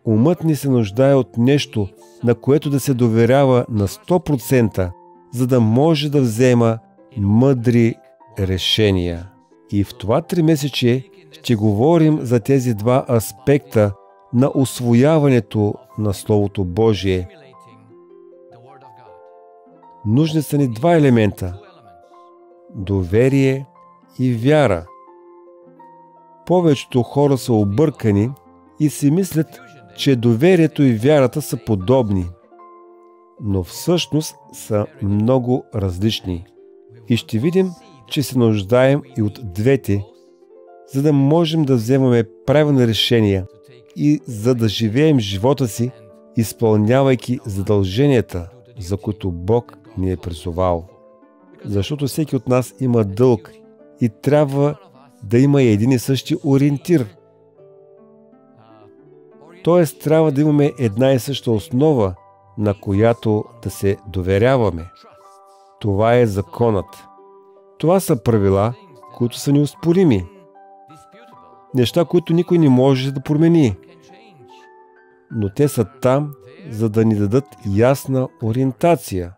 Умът ни се нуждае от нещо, на което да се доверява на 100%, за да може да взема мъдри решения. И в това 3-месечие ще говорим за тези два аспекта на усвояването на Словото Божие. Нужни са ни два елемента – доверие и вяра. Повечето хора са объркани и си мислят, че доверието и вярата са подобни, но всъщност са много различни. И ще видим, че се нуждаем и от двете, за да можем да вземаме правилни решения и за да живеем живота си, изпълнявайки задълженията, за които Бог ни е призовал. Защото всеки от нас има дълг и трябва да има един и същи ориентир. Тоест, трябва да имаме една и съща основа, на която да се доверяваме. Това е законът. Това са правила, които са неоспорими. Неща, които никой не може да промени. Но те са там, за да ни дадат ясна ориентация.